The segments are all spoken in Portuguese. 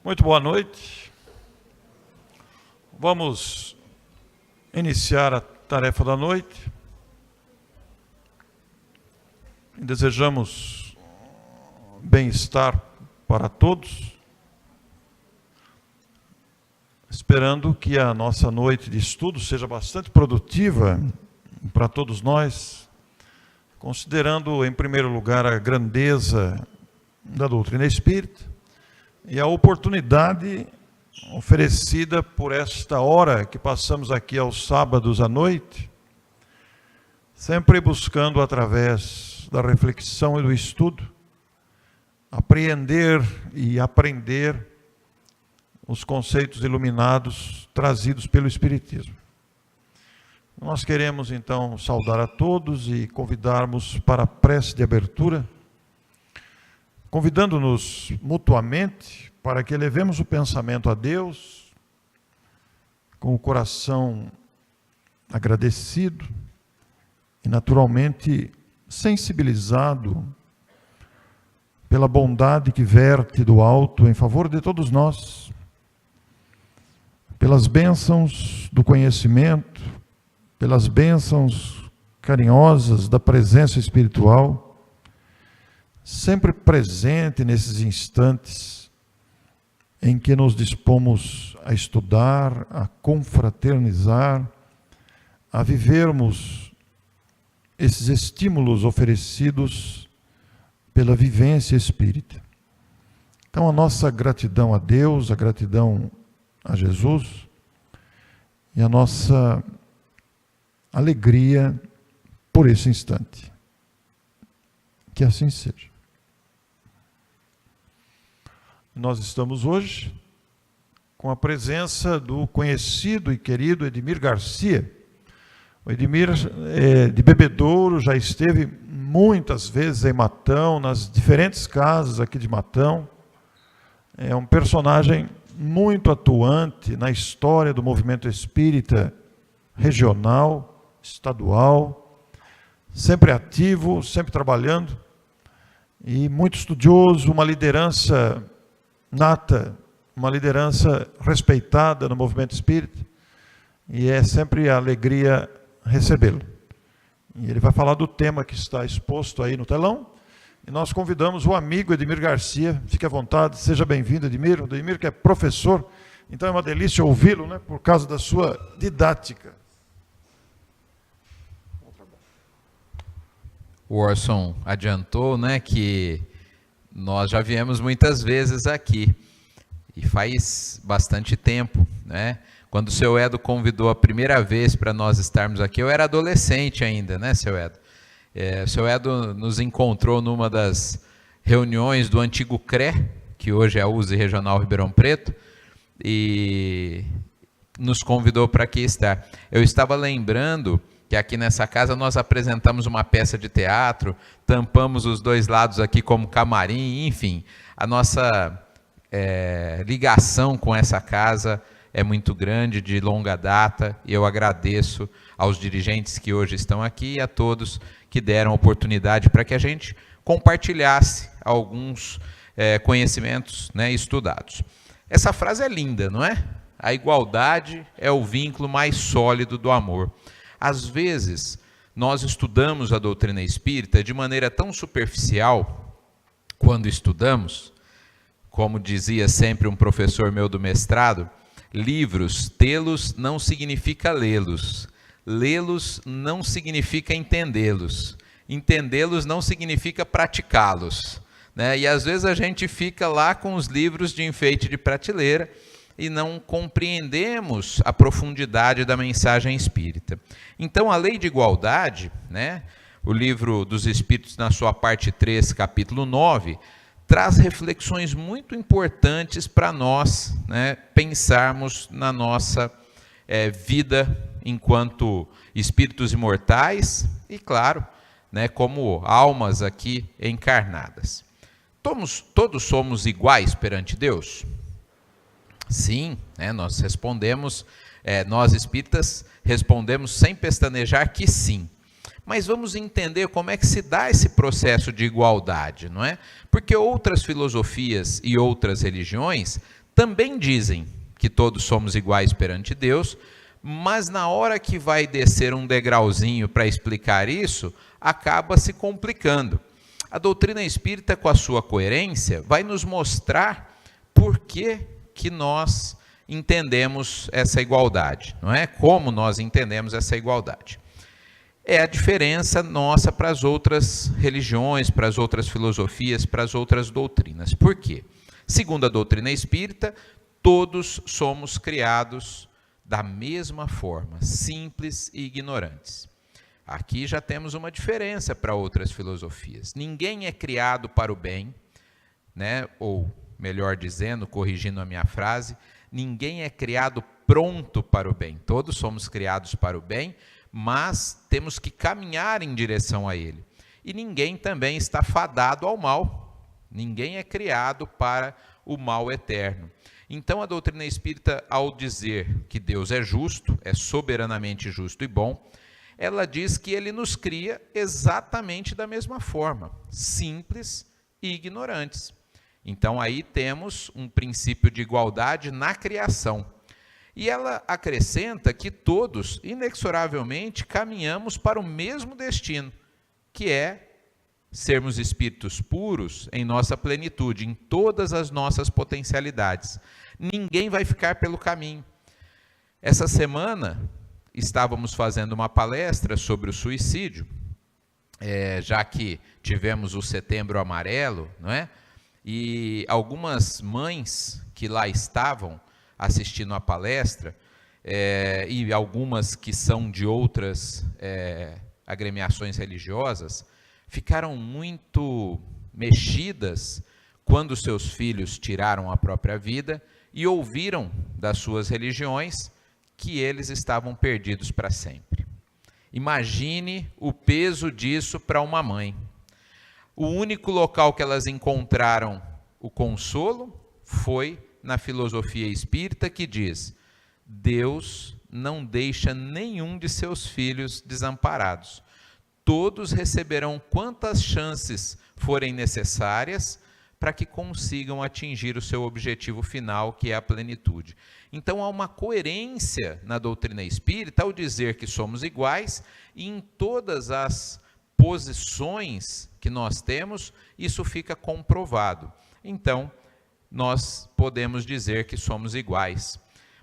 Muito boa noite. Vamos iniciar a tarefa da noite. Desejamos bem-estar para todos, esperando que a nossa noite de estudo seja bastante produtiva para todos nós, considerando, em primeiro lugar, a grandeza da doutrina espírita e a oportunidade oferecida por esta hora que passamos aqui aos sábados à noite, sempre buscando, através da reflexão e do estudo, apreender e aprender os conceitos iluminados trazidos pelo Espiritismo. Nós queremos, então, saudar a todos e convidarmos para a prece de abertura, convidando-nos mutuamente para que elevemos o pensamento a Deus, com o coração agradecido e, naturalmente, sensibilizado pela bondade que verte do alto em favor de todos nós, pelas bênçãos do conhecimento, pelas bênçãos carinhosas da presença espiritual, sempre presente nesses instantes em que nos dispomos a estudar, a confraternizar, a vivermos esses estímulos oferecidos pela vivência espírita. Então, a nossa gratidão a Deus, a gratidão a Jesus e a nossa alegria por esse instante. Que assim seja. Nós estamos hoje com a presença do conhecido e querido Edmir Garcia. O Edmir é de Bebedouro, já esteve muitas vezes em Matão, nas diferentes casas aqui de Matão. É um personagem muito atuante na história do movimento espírita regional, estadual, sempre ativo, sempre trabalhando, e muito estudioso, uma liderança nata, uma liderança respeitada no movimento espírita, e é sempre a alegria recebê-lo. E ele vai falar do tema que está exposto aí no telão, e nós convidamos o amigo Edmir Garcia. Fique à vontade, seja bem-vindo, Edmir. O Edmir, que é professor, então é uma delícia ouvi-lo, né, por causa da sua didática. O Orson adiantou, né, que nós já viemos muitas vezes aqui, e faz bastante tempo, né? Quando o seu Edo convidou a primeira vez para nós estarmos aqui, eu era adolescente ainda, né, seu Edo? O seu Edo nos encontrou numa das reuniões do antigo CRE, que hoje é a USE Regional Ribeirão Preto, e nos convidou para aqui estar. Eu estava lembrando que aqui nessa casa nós apresentamos uma peça de teatro, tampamos os dois lados aqui como camarim, enfim, a nossa ligação com essa casa é muito grande, de longa data, e eu agradeço aos dirigentes que hoje estão aqui e a todos que deram oportunidade para que a gente compartilhasse alguns conhecimentos, né, estudados. Essa frase é linda, não é? A igualdade é o vínculo mais sólido do amor. Às vezes, nós estudamos a doutrina espírita de maneira tão superficial, quando estudamos, como dizia sempre um professor meu do mestrado, livros, tê-los não significa lê-los, lê-los não significa entendê-los, entendê-los não significa praticá-los, né? E às vezes a gente fica lá com os livros de enfeite de prateleira, e não compreendemos a profundidade da mensagem espírita. Então, a lei de igualdade, né, o livro dos Espíritos, na sua parte 3, capítulo 9, traz reflexões muito importantes para nós, né, pensarmos na nossa vida enquanto espíritos imortais e, claro, né, como almas aqui encarnadas. Todos somos iguais perante Deus? Sim, né, nós respondemos, nós espíritas respondemos sem pestanejar que sim. Mas vamos entender como é que se dá esse processo de igualdade, não é? Porque outras filosofias e outras religiões também dizem que todos somos iguais perante Deus, mas na hora que vai descer um degrauzinho para explicar isso, acaba se complicando. A doutrina espírita, com a sua coerência, vai nos mostrar por que nós entendemos essa igualdade, não é? Como nós entendemos essa igualdade. É a diferença nossa para as outras religiões, para as outras filosofias, para as outras doutrinas. Por quê? Segundo a doutrina espírita, todos somos criados da mesma forma, simples e ignorantes. Aqui já temos uma diferença para outras filosofias. Ninguém é criado para o bem, né? Ou, melhor dizendo, corrigindo a minha frase, ninguém é criado pronto para o bem. Todos somos criados para o bem, mas temos que caminhar em direção a ele. E ninguém também está fadado ao mal. Ninguém é criado para o mal eterno. Então, a doutrina espírita, ao dizer que Deus é justo, é soberanamente justo e bom, ela diz que ele nos cria exatamente da mesma forma, simples e ignorantes. Então, aí temos um princípio de igualdade na criação. E ela acrescenta que todos, inexoravelmente, caminhamos para o mesmo destino, que é sermos espíritos puros em nossa plenitude, em todas as nossas potencialidades. Ninguém vai ficar pelo caminho. Essa semana estávamos fazendo uma palestra sobre o suicídio, já que tivemos o Setembro Amarelo, não é? E algumas mães que lá estavam assistindo a palestra, e algumas que são de outras agremiações religiosas, ficaram muito mexidas quando seus filhos tiraram a própria vida e ouviram das suas religiões que eles estavam perdidos para sempre. Imagine o peso disso para uma mãe. O único local que elas encontraram o consolo foi na filosofia espírita, que diz: Deus não deixa nenhum de seus filhos desamparados. Todos receberão quantas chances forem necessárias para que consigam atingir o seu objetivo final, que é a plenitude. Então, há uma coerência na doutrina espírita ao dizer que somos iguais, e em todas as posições que nós temos, isso fica comprovado. Então, nós podemos dizer que somos iguais.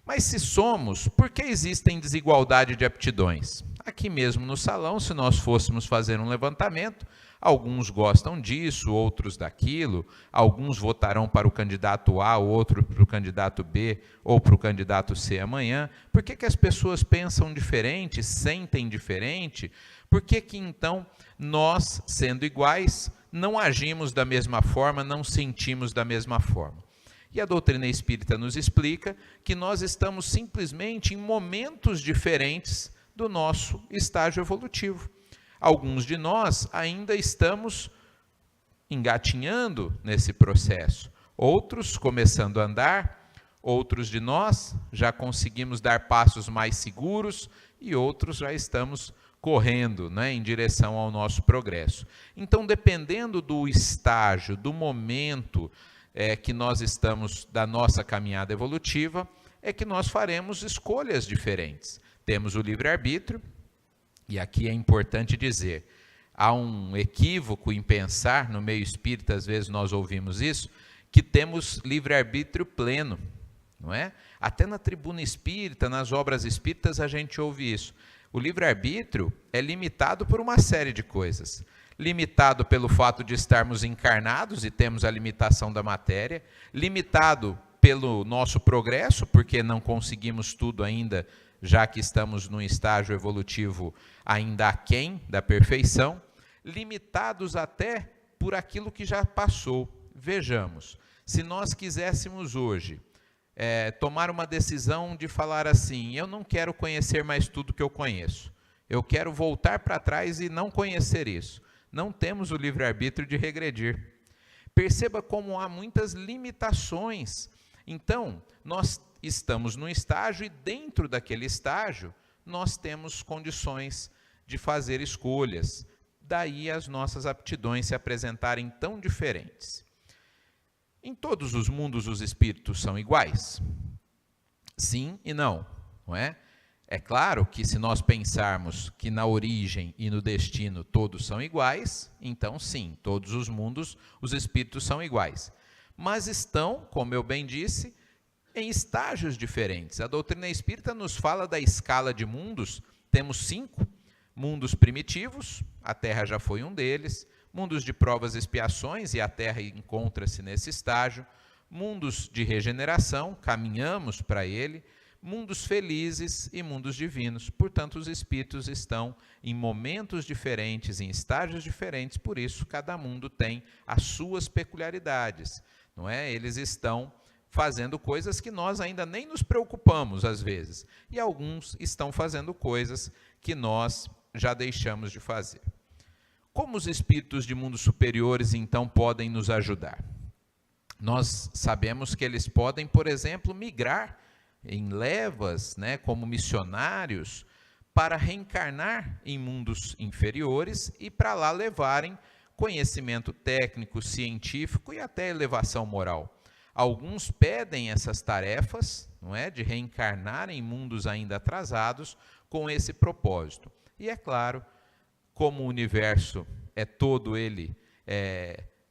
Mas se somos, por que existem desigualdade de aptidões? Aqui mesmo no salão, se nós fôssemos fazer um levantamento, alguns gostam disso, outros daquilo, alguns votarão para o candidato A, outro para o candidato B ou para o candidato C amanhã. Por que as pessoas pensam diferente, sentem diferente? Por que então nós, sendo iguais, não agimos da mesma forma, não sentimos da mesma forma? E a doutrina espírita nos explica que nós estamos simplesmente em momentos diferentes do nosso estágio evolutivo. Alguns de nós ainda estamos engatinhando nesse processo, outros começando a andar, outros de nós já conseguimos dar passos mais seguros e outros já estamos correndo, né, em direção ao nosso progresso. Então, dependendo do estágio, do momento que nós estamos da nossa caminhada evolutiva, é que nós faremos escolhas diferentes. Temos o livre-arbítrio, e aqui é importante dizer, há um equívoco em pensar, no meio espírita, às vezes nós ouvimos isso, que temos livre-arbítrio pleno, não é? Até na tribuna espírita, nas obras espíritas, a gente ouve isso. O livre-arbítrio é limitado por uma série de coisas. Limitado pelo fato de estarmos encarnados e temos a limitação da matéria, limitado pelo nosso progresso, porque não conseguimos tudo ainda, já que estamos num estágio evolutivo ainda aquém da perfeição, limitados até por aquilo que já passou. Vejamos, se nós quiséssemos hoje tomar uma decisão de falar assim: eu não quero conhecer mais tudo que eu conheço, eu quero voltar para trás e não conhecer isso. Não temos o livre-arbítrio de regredir. Perceba como há muitas limitações. Então, nós estamos num estágio e dentro daquele estágio nós temos condições de fazer escolhas. Daí as nossas aptidões se apresentarem tão diferentes. Em todos os mundos os espíritos são iguais? Sim e não, não é? É claro que se nós pensarmos que na origem e no destino todos são iguais, então sim, todos os mundos os espíritos são iguais. Mas estão, como eu bem disse, em estágios diferentes. A doutrina espírita nos fala da escala de mundos. Temos 5 mundos primitivos, a Terra já foi um deles, mundos de provas e expiações, e a Terra encontra-se nesse estágio, mundos de regeneração, caminhamos para ele, mundos felizes e mundos divinos. Portanto, os espíritos estão em momentos diferentes, em estágios diferentes, por isso cada mundo tem as suas peculiaridades, não é? Eles estão fazendo coisas que nós ainda nem nos preocupamos às vezes, e alguns estão fazendo coisas que nós já deixamos de fazer. Como os espíritos de mundos superiores então podem nos ajudar? Nós sabemos que eles podem, por exemplo, migrar em levas, né, como missionários, para reencarnar em mundos inferiores e para lá levarem conhecimento técnico, científico e até elevação moral. Alguns pedem essas tarefas, não é, de reencarnar em mundos ainda atrasados com esse propósito. E é claro, como o universo é todo ele,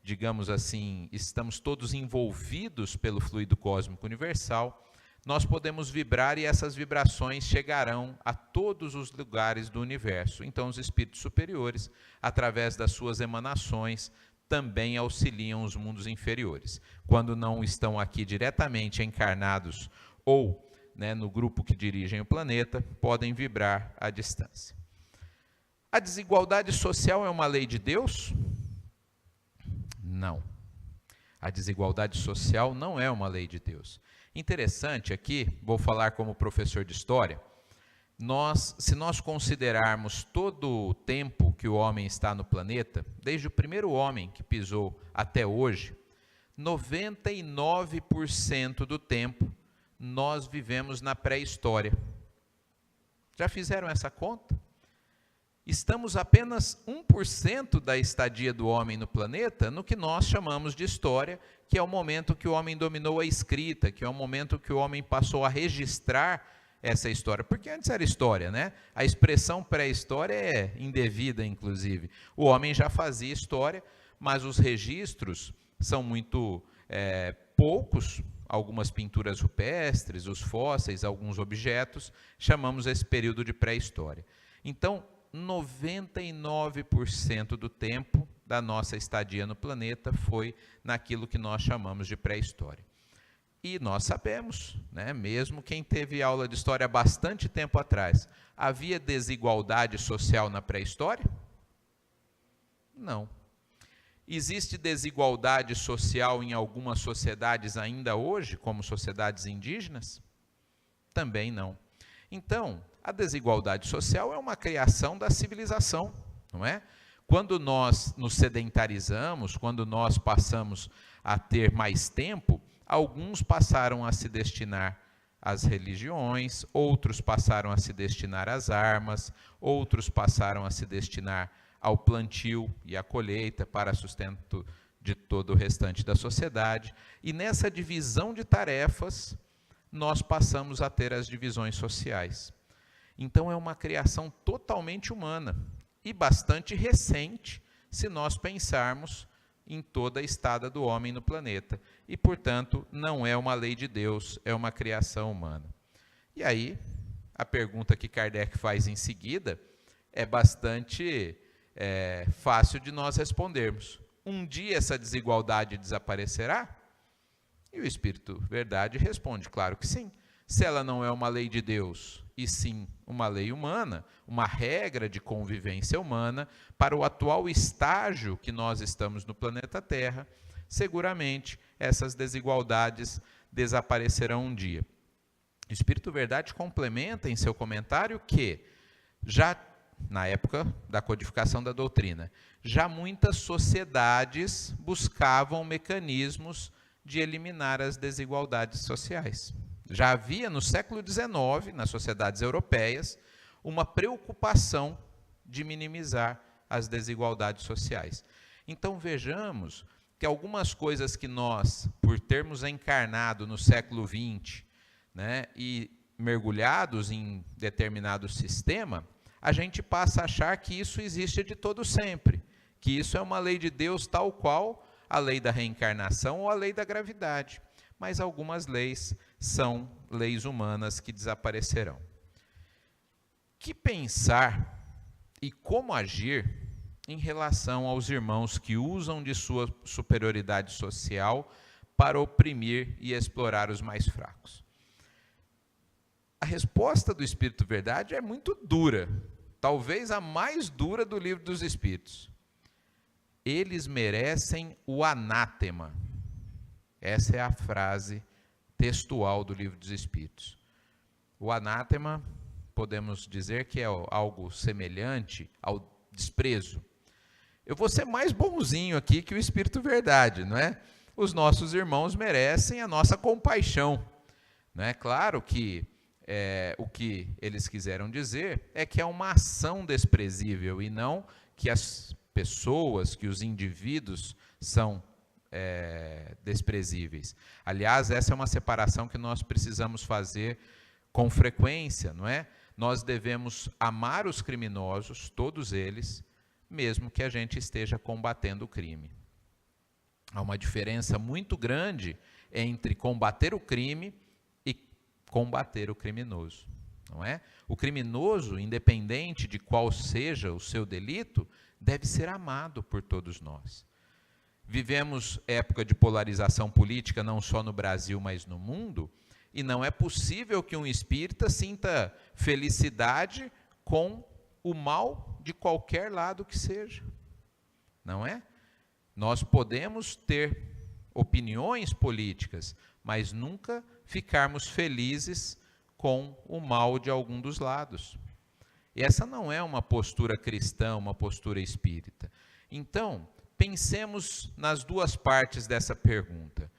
digamos assim, estamos todos envolvidos pelo fluido cósmico universal, nós podemos vibrar e essas vibrações chegarão a todos os lugares do universo. Então, os espíritos superiores, através das suas emanações, também auxiliam os mundos inferiores. Quando não estão aqui diretamente encarnados ou, né, no grupo que dirigem o planeta, podem vibrar à distância. A desigualdade social é uma lei de Deus? Não. A desigualdade social não é uma lei de Deus. Interessante aqui, vou falar como professor de história, se nós considerarmos todo o tempo que o homem está no planeta, desde o primeiro homem que pisou até hoje, 99% do tempo nós vivemos na pré-história. Já fizeram essa conta? Estamos apenas 1% da estadia do homem no planeta no que nós chamamos de história, que é o momento que o homem dominou a escrita, que é o momento que o homem passou a registrar essa história, porque antes era história, né? A expressão pré-história é indevida, inclusive. O homem já fazia história, mas os registros são muito poucos, algumas pinturas rupestres, os fósseis, alguns objetos, chamamos esse período de pré-história. Então, 99% do tempo da nossa estadia no planeta foi naquilo que nós chamamos de pré-história. E nós sabemos, né, mesmo quem teve aula de história há bastante tempo atrás, havia desigualdade social na pré-história? Não. Existe desigualdade social em algumas sociedades ainda hoje, como sociedades indígenas? Também não. Então, a desigualdade social é uma criação da civilização, não é? Quando nós nos sedentarizamos, quando nós passamos a ter mais tempo, alguns passaram a se destinar às religiões, outros passaram a se destinar às armas, outros passaram a se destinar ao plantio e à colheita para sustento de todo o restante da sociedade. E nessa divisão de tarefas, nós passamos a ter as divisões sociais. Então é uma criação totalmente humana e bastante recente, se nós pensarmos em toda a estada do homem no planeta. E, portanto, não é uma lei de Deus, é uma criação humana. E aí, a pergunta que Kardec faz em seguida é bastante fácil de nós respondermos. Um dia essa desigualdade desaparecerá? E o Espírito Verdade responde, claro que sim. Se ela não é uma lei de Deus, e sim uma lei humana, uma regra de convivência humana, para o atual estágio que nós estamos no planeta Terra, seguramente essas desigualdades desaparecerão um dia. O Espírito Verdade complementa em seu comentário que, já na época da codificação da doutrina, já muitas sociedades buscavam mecanismos de eliminar as desigualdades sociais. Já havia no século XIX, nas sociedades europeias, uma preocupação de minimizar as desigualdades sociais. Então vejamos que algumas coisas que nós, por termos encarnado no século XX, né, e mergulhados em determinado sistema, a gente passa a achar que isso existe de todo sempre, que isso é uma lei de Deus tal qual a lei da reencarnação ou a lei da gravidade. Mas algumas leis são leis humanas que desaparecerão. Que pensar e como agir em relação aos irmãos que usam de sua superioridade social para oprimir e explorar os mais fracos? A resposta do Espírito Verdade é muito dura, talvez a mais dura do Livro dos Espíritos. Eles merecem o anátema. Essa é a frase textual do Livro dos Espíritos. O anátema, podemos dizer que é algo semelhante ao desprezo. Eu vou ser mais bonzinho aqui que o Espírito Verdade, não é? Os nossos irmãos merecem a nossa compaixão. Não é? Claro que o que eles quiseram dizer é que é uma ação desprezível e não que as pessoas, que os indivíduos são desprezíveis. Aliás, essa é uma separação que nós precisamos fazer com frequência, não é? Nós devemos amar os criminosos, todos eles, mesmo que a gente esteja combatendo o crime. Há uma diferença muito grande entre combater o crime e combater o criminoso, não é? O criminoso, independente de qual seja o seu delito, deve ser amado por todos nós. Vivemos época de polarização política não só no Brasil, mas no mundo, e não é possível que um espírita sinta felicidade com o mal de qualquer lado que seja, não é? Nós podemos ter opiniões políticas, mas nunca ficarmos felizes com o mal de algum dos lados. E essa não é uma postura cristã, uma postura espírita. Então, pensemos nas duas partes dessa pergunta.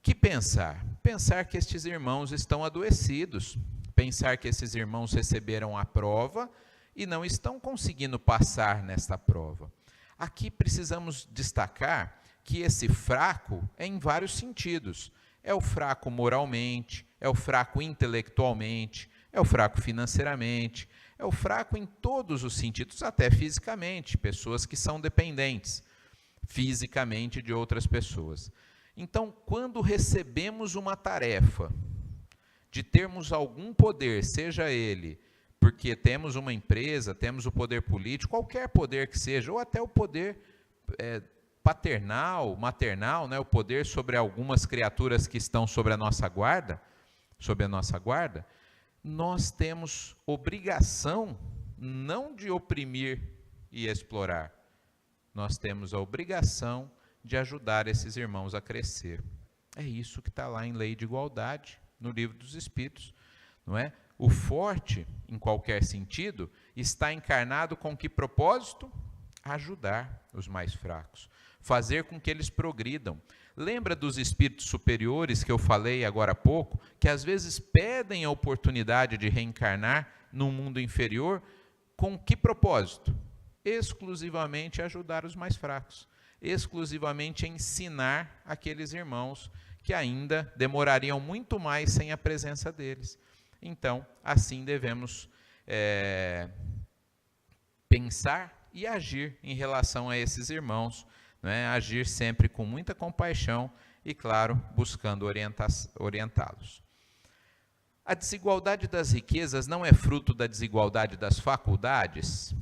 Que pensar? Pensar que estes irmãos estão adoecidos, pensar que esses irmãos receberam a prova e não estão conseguindo passar nesta prova. Aqui precisamos destacar que esse fraco é em vários sentidos. É o fraco moralmente, é o fraco intelectualmente, é o fraco financeiramente, é o fraco em todos os sentidos, até fisicamente, pessoas que são dependentes fisicamente de outras pessoas. Então, quando recebemos uma tarefa de termos algum poder, seja ele porque temos uma empresa, temos o poder político, qualquer poder que seja, ou até o poder paternal, maternal, né, o poder sobre algumas criaturas que estão sob a nossa guarda, nós temos obrigação não de oprimir e explorar, nós temos a obrigação de ajudar esses irmãos a crescer. É isso que está lá em Lei de Igualdade, no Livro dos Espíritos, não é? O forte, em qualquer sentido, está encarnado com que propósito? Ajudar os mais fracos, fazer com que eles progridam. Lembra dos espíritos superiores que eu falei agora há pouco, que às vezes pedem a oportunidade de reencarnar num mundo inferior, com que propósito? Exclusivamente ajudar os mais fracos, exclusivamente ensinar aqueles irmãos que ainda demorariam muito mais sem a presença deles. Então, assim devemos pensar e agir em relação a esses irmãos, né? Agir sempre com muita compaixão e, claro, buscando orientá-los. A desigualdade das riquezas não é fruto da desigualdade das faculdades?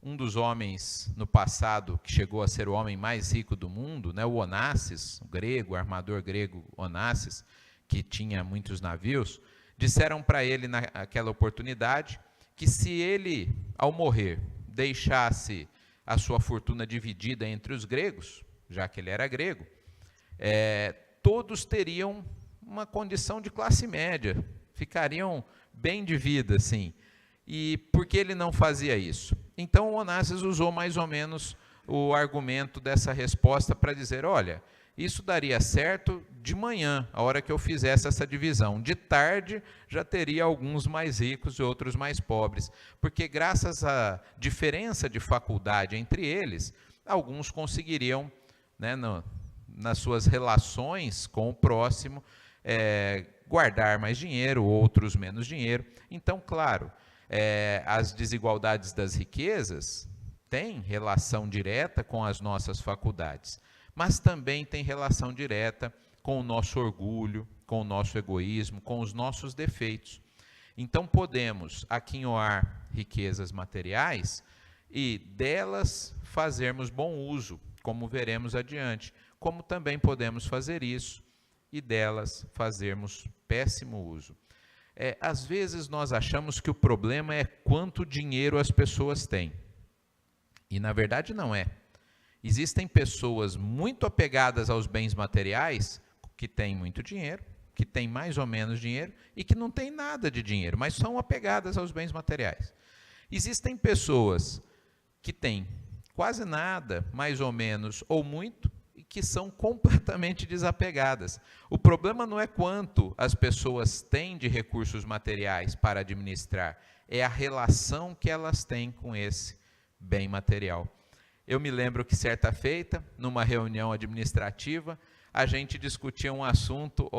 Um dos homens no passado, que chegou a ser o homem mais rico do mundo, né, o Onassis, o armador grego Onassis, que tinha muitos navios, disseram para ele naquela oportunidade que se ele, ao morrer, deixasse a sua fortuna dividida entre os gregos, já que ele era grego, todos teriam uma condição de classe média, ficariam bem de vida, assim. E por que ele não fazia isso? Então o Onassis usou mais ou menos o argumento dessa resposta para dizer, olha, isso daria certo de manhã, a hora que eu fizesse essa divisão. De tarde já teria alguns mais ricos e outros mais pobres, porque graças à diferença de faculdade entre eles, alguns conseguiriam, né, nas suas relações com o próximo, guardar mais dinheiro, outros menos dinheiro. Então, claro, as desigualdades das riquezas têm relação direta com as nossas faculdades, mas também tem relação direta com o nosso orgulho, com o nosso egoísmo, com os nossos defeitos. Então, podemos aquinhoar riquezas materiais e delas fazermos bom uso, como veremos adiante, como também podemos fazer isso e delas fazermos péssimo uso. Às vezes nós achamos que o problema é quanto dinheiro as pessoas têm. E na verdade não é. Existem pessoas muito apegadas aos bens materiais, que têm muito dinheiro, que têm mais ou menos dinheiro, e que não têm nada de dinheiro, mas são apegadas aos bens materiais. Existem pessoas que têm quase nada, mais ou menos, ou muito, e que são completamente desapegadas. O problema não é quanto as pessoas têm de recursos materiais para administrar, é a relação que elas têm com esse bem material. Eu me lembro que certa feita, numa reunião administrativa, a gente discutia um assunto,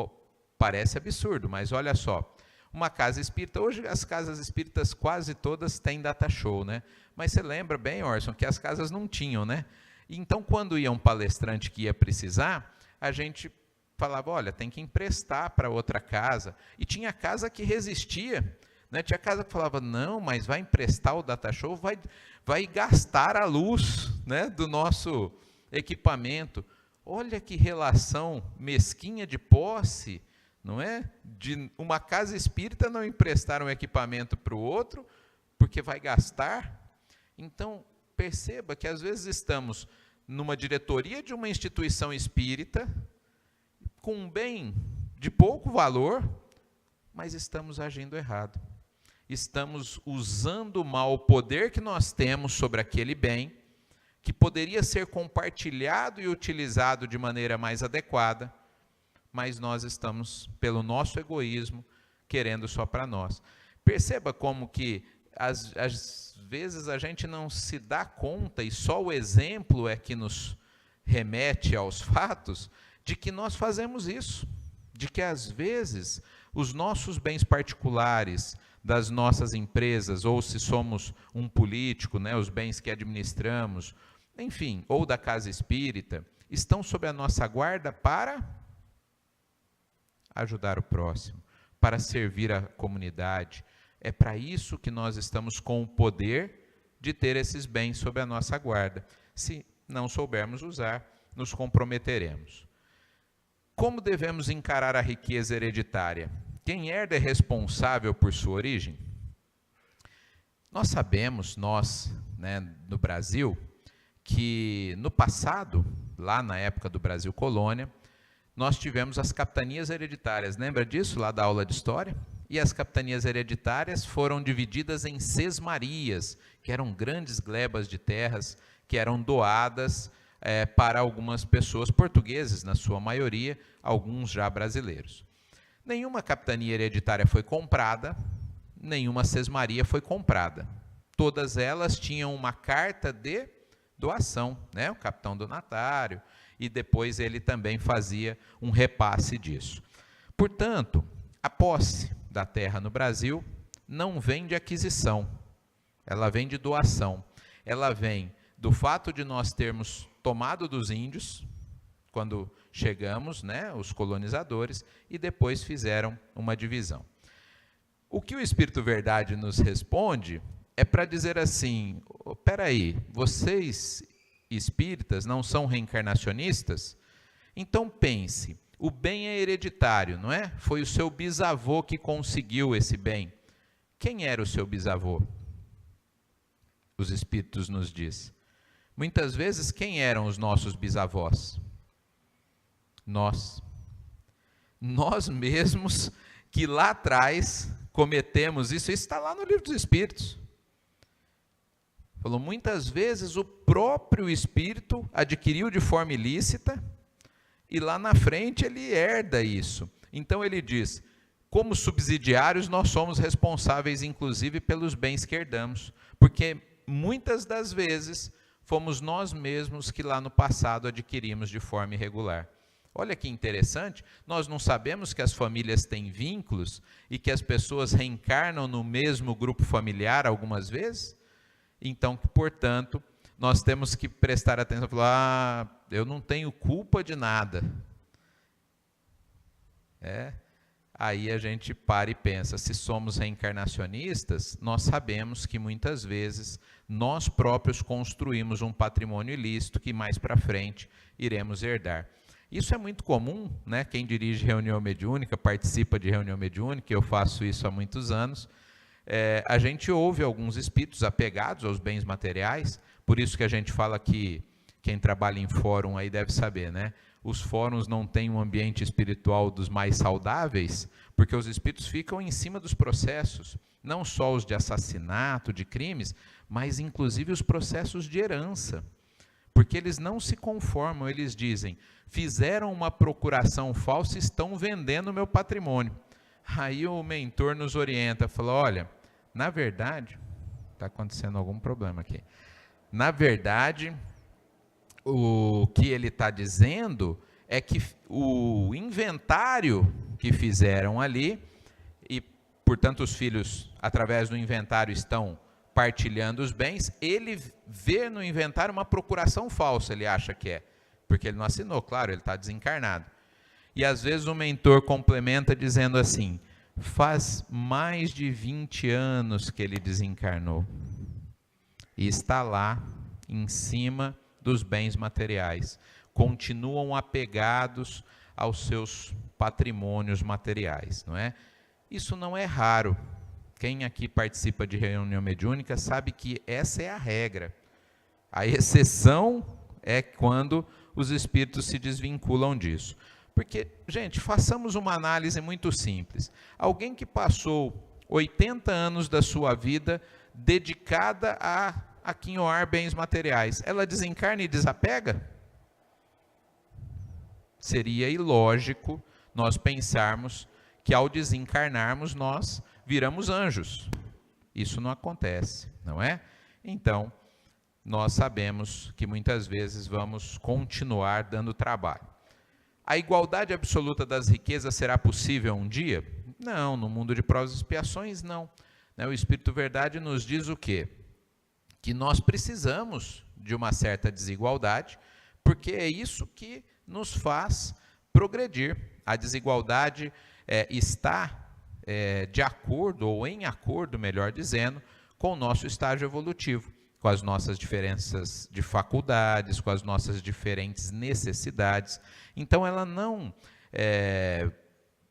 parece absurdo, mas olha só, uma casa espírita, hoje as casas espíritas quase todas têm data show, né? Mas você lembra bem, Orson, que as casas não tinham, né? Então, quando ia um palestrante que ia precisar, a gente falava, olha, tem que emprestar para outra casa. E tinha casa que resistia, né? Tinha casa que falava, não, mas vai emprestar o data show, vai gastar a luz, né, do nosso equipamento. Olha que relação mesquinha de posse, não é? De uma casa espírita não emprestar um equipamento para o outro, porque vai gastar. Então, perceba que às vezes estamos numa diretoria de uma instituição espírita, com um bem de pouco valor, mas estamos agindo errado. Estamos usando mal o poder que nós temos sobre aquele bem, que poderia ser compartilhado e utilizado de maneira mais adequada, mas nós estamos, pelo nosso egoísmo, querendo só para nós. Perceba como que, às vezes, a gente não se dá conta, e só o exemplo é que nos remete aos fatos, de que nós fazemos isso. De que, às vezes, os nossos bens particulares, das nossas empresas, ou se somos um político, né, os bens que administramos, enfim, ou da casa espírita, estão sob a nossa guarda para ajudar o próximo, para servir a comunidade. É para isso que nós estamos com o poder de ter esses bens sob a nossa guarda. Se não soubermos usar, nos comprometeremos. Como devemos encarar a riqueza hereditária? Quem herda é responsável por sua origem? Nós sabemos, né, no Brasil, que no passado, lá na época do Brasil Colônia, nós tivemos as capitanias hereditárias. Lembra disso, lá da aula de História? E as capitanias hereditárias foram divididas em sesmarias, que eram grandes glebas de terras, que eram doadas para algumas pessoas portugueses, na sua maioria, alguns já brasileiros. Nenhuma capitania hereditária foi comprada, nenhuma sesmaria foi comprada. Todas elas tinham uma carta de doação, né? O capitão donatário, e depois ele também fazia um repasse disso. Portanto, a posse da terra no Brasil não vem de aquisição, ela vem de doação. Ela vem do fato de nós termos tomado dos índios, quando chegamos, né, os colonizadores, e depois fizeram uma divisão. O que o Espírito Verdade nos responde é para dizer assim, espera aí, vocês espíritas não são reencarnacionistas? Então pense, o bem é hereditário, não é? Foi o seu bisavô que conseguiu esse bem. Quem era o seu bisavô? Os Espíritos nos diz. Muitas vezes, quem eram os nossos bisavós? Nós. Nós mesmos que lá atrás cometemos isso está lá no Livro dos Espíritos. Falou, muitas vezes o próprio espírito adquiriu de forma ilícita e lá na frente ele herda isso. Então ele diz, como subsidiários nós somos responsáveis inclusive pelos bens que herdamos, porque muitas das vezes fomos nós mesmos que lá no passado adquirimos de forma irregular. Olha que interessante, nós não sabemos que as famílias têm vínculos e que as pessoas reencarnam no mesmo grupo familiar algumas vezes? Então, portanto, nós temos que prestar atenção e falar, eu não tenho culpa de nada. Aí a gente para e pensa, se somos reencarnacionistas, nós sabemos que muitas vezes nós próprios construímos um patrimônio ilícito que mais para frente iremos herdar. Isso é muito comum, né? Quem dirige reunião mediúnica, participa de reunião mediúnica, eu faço isso há muitos anos, a gente ouve alguns espíritos apegados aos bens materiais, por isso que a gente fala que quem trabalha em fórum aí deve saber, né? Os fóruns não têm um ambiente espiritual dos mais saudáveis, porque os espíritos ficam em cima dos processos, não só os de assassinato, de crimes, mas inclusive os processos de herança. Porque eles não se conformam, eles dizem, fizeram uma procuração falsa e estão vendendo o meu patrimônio. Aí o mentor nos orienta, fala, olha, na verdade, está acontecendo algum problema aqui. Na verdade, o que ele está dizendo é que o inventário que fizeram ali, e portanto os filhos, através do inventário, estão partilhando os bens, ele vê no inventário uma procuração falsa, ele acha que é, porque ele não assinou, claro, ele está desencarnado. E às vezes o mentor complementa dizendo assim, faz mais de 20 anos que ele desencarnou, e está lá, em cima dos bens materiais, continuam apegados aos seus patrimônios materiais, não é? Isso não é raro. Quem aqui participa de reunião mediúnica sabe que essa é a regra. A exceção é quando os espíritos se desvinculam disso. Porque, gente, façamos uma análise muito simples. Alguém que passou 80 anos da sua vida dedicada a quinhoar bens materiais, ela desencarna e desapega? Seria ilógico nós pensarmos que ao desencarnarmos nós viramos anjos. Isso não acontece, não é? Então, nós sabemos que muitas vezes vamos continuar dando trabalho. A igualdade absoluta das riquezas será possível um dia? Não, no mundo de provas e expiações não. O Espírito Verdade nos diz o quê? Que nós precisamos de uma certa desigualdade, porque é isso que nos faz progredir. A desigualdade está de acordo, ou em acordo, melhor dizendo, com o nosso estágio evolutivo, com as nossas diferenças de faculdades, com as nossas diferentes necessidades. Então, ela não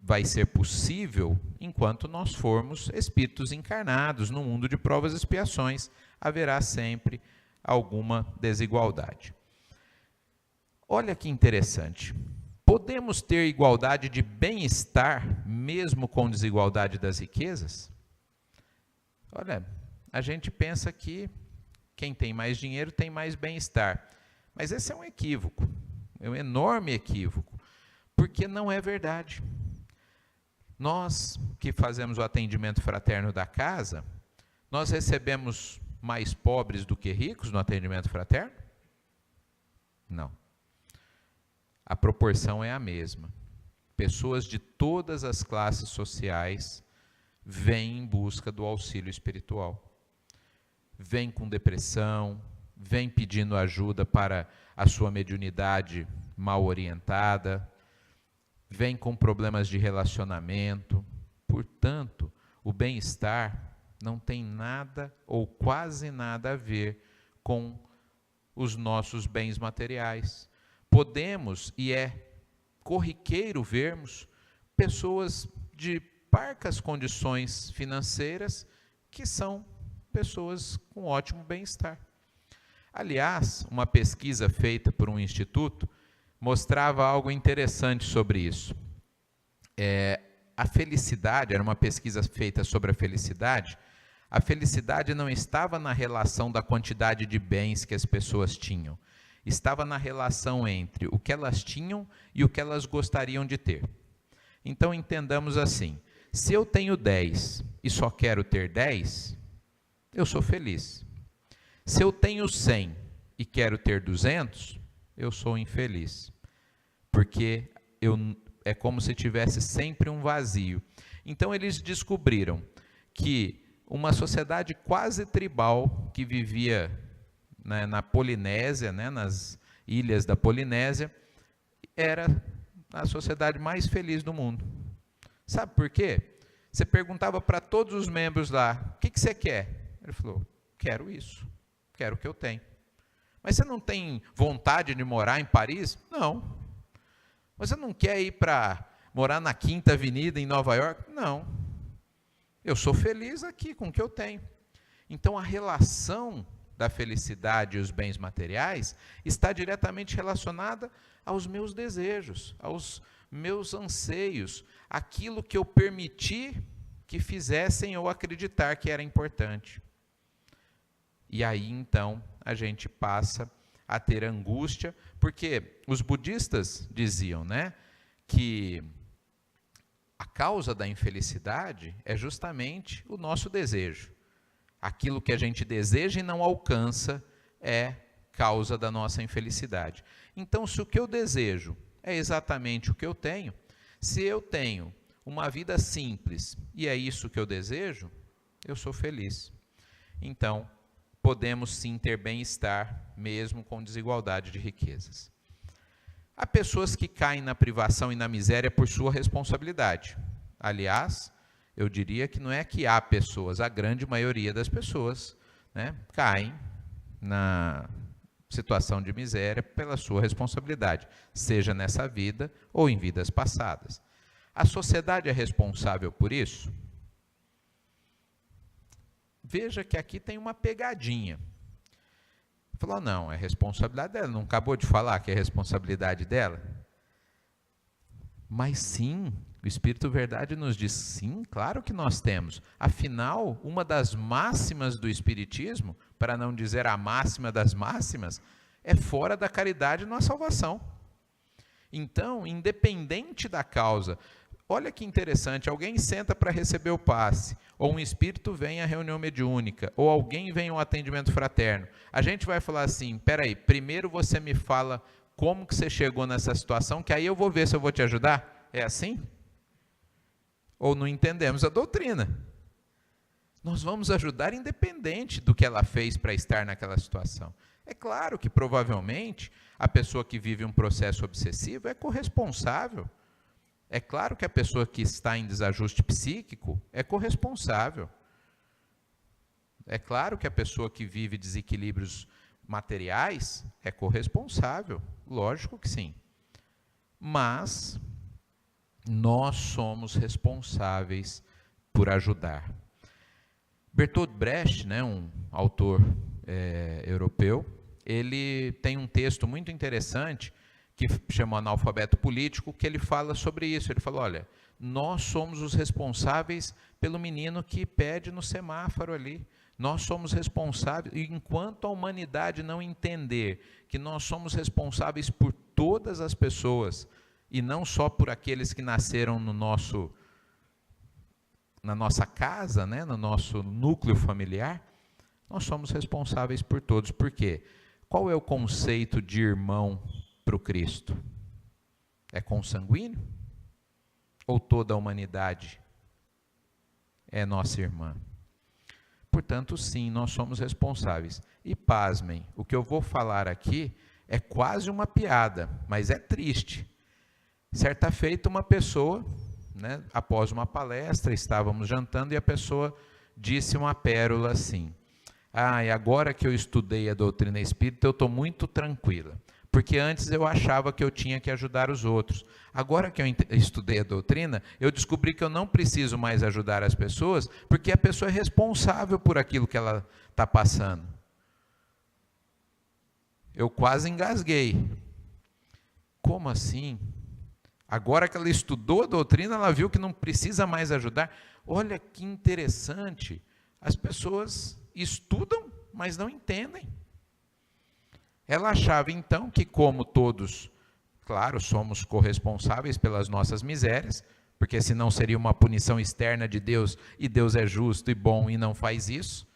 vai ser possível enquanto nós formos espíritos encarnados no mundo de provas e expiações. Haverá sempre alguma desigualdade. Olha que interessante. Podemos ter igualdade de bem-estar mesmo com desigualdade das riquezas? Olha, a gente pensa que quem tem mais dinheiro tem mais bem-estar. Mas esse é um equívoco, é um enorme equívoco, porque não é verdade. Nós que fazemos o atendimento fraterno da casa, nós recebemos mais pobres do que ricos no atendimento fraterno? Não. A proporção é a mesma. Pessoas de todas as classes sociais vêm em busca do auxílio espiritual. Vêm com depressão, vêm pedindo ajuda para a sua mediunidade mal orientada, vêm com problemas de relacionamento. Portanto, o bem-estar não tem nada ou quase nada a ver com os nossos bens materiais. Podemos, e é corriqueiro vermos, pessoas de parcas condições financeiras que são pessoas com ótimo bem-estar. Aliás, uma pesquisa feita por um instituto mostrava algo interessante sobre isso. A felicidade, era uma pesquisa feita sobre a felicidade não estava na relação da quantidade de bens que as pessoas tinham, estava na relação entre o que elas tinham e o que elas gostariam de ter. Então, entendamos assim, se eu tenho 10 e só quero ter 10, eu sou feliz. Se eu tenho 100 e quero ter 200, eu sou infeliz. Porque é como se tivesse sempre um vazio. Então eles descobriram que uma sociedade quase tribal que vivia, né, na Polinésia, né, nas ilhas da Polinésia, era a sociedade mais feliz do mundo. Sabe por quê? Você perguntava para todos os membros lá, o que você quer? Ele falou, quero isso, quero o que eu tenho. Mas você não tem vontade de morar em Paris? Não. Você não quer ir para morar na Quinta Avenida em Nova York? Não. Eu sou feliz aqui com o que eu tenho. Então a relação da felicidade e os bens materiais está diretamente relacionada aos meus desejos, aos meus anseios, aquilo que eu permiti que fizessem ou acreditar que era importante. E aí então a gente passa a ter angústia, porque os budistas diziam, né, que a causa da infelicidade é justamente o nosso desejo. Aquilo que a gente deseja e não alcança é causa da nossa infelicidade. Então, se o que eu desejo é exatamente o que eu tenho, se eu tenho uma vida simples e é isso que eu desejo, eu sou feliz. Então, podemos sim ter bem-estar, mesmo com desigualdade de riquezas. Há pessoas que caem na privação e na miséria por sua responsabilidade. Aliás, eu diria que não é que há pessoas, a grande maioria das pessoas, né, caem na situação de miséria pela sua responsabilidade, seja nessa vida ou em vidas passadas. A sociedade é responsável por isso? Veja que aqui tem uma pegadinha. Falou, não, é responsabilidade dela, não acabou de falar que é responsabilidade dela? Mas sim, o Espírito Verdade nos diz, sim, claro que nós temos. Afinal, uma das máximas do Espiritismo, para não dizer a máxima das máximas, é fora da caridade não há salvação. Então, independente da causa, olha que interessante, alguém senta para receber o passe, ou um espírito vem à reunião mediúnica, ou alguém vem ao atendimento fraterno. A gente vai falar assim, peraí, primeiro você me fala como que você chegou nessa situação, que aí eu vou ver se eu vou te ajudar. É assim? Ou não entendemos a doutrina? Nós vamos ajudar independente do que ela fez para estar naquela situação. É claro que provavelmente a pessoa que vive um processo obsessivo é corresponsável. É claro que a pessoa que está em desajuste psíquico é corresponsável. É claro que a pessoa que vive desequilíbrios materiais é corresponsável. Lógico que sim. Mas nós somos responsáveis por ajudar. Bertolt Brecht, né, um autor europeu, ele tem um texto muito interessante que chama Analfabeto Político, que ele fala sobre isso. Ele fala, olha, nós somos os responsáveis pelo menino que pede no semáforo ali. Nós somos responsáveis, e enquanto a humanidade não entender que nós somos responsáveis por todas as pessoas, e não só por aqueles que nasceram na nossa casa, né, no nosso núcleo familiar, nós somos responsáveis por todos. Por quê? Qual é o conceito de irmão para o Cristo? É consanguíneo? Ou toda a humanidade é nossa irmã? Portanto, sim, nós somos responsáveis. E pasmem, o que eu vou falar aqui é quase uma piada, mas é triste. Certa feita, uma pessoa, né, após uma palestra, estávamos jantando e a pessoa disse uma pérola assim, e agora que eu estudei a doutrina espírita, eu estou muito tranquila, porque antes eu achava que eu tinha que ajudar os outros. Agora que eu estudei a doutrina, eu descobri que eu não preciso mais ajudar as pessoas, porque a pessoa é responsável por aquilo que ela está passando. Eu quase engasguei. Como assim? Agora que ela estudou a doutrina, ela viu que não precisa mais ajudar. Olha que interessante. As pessoas estudam, mas não entendem. Ela achava então que, como todos, claro, somos corresponsáveis pelas nossas misérias, porque senão seria uma punição externa de Deus, e Deus é justo e bom e não faz isso.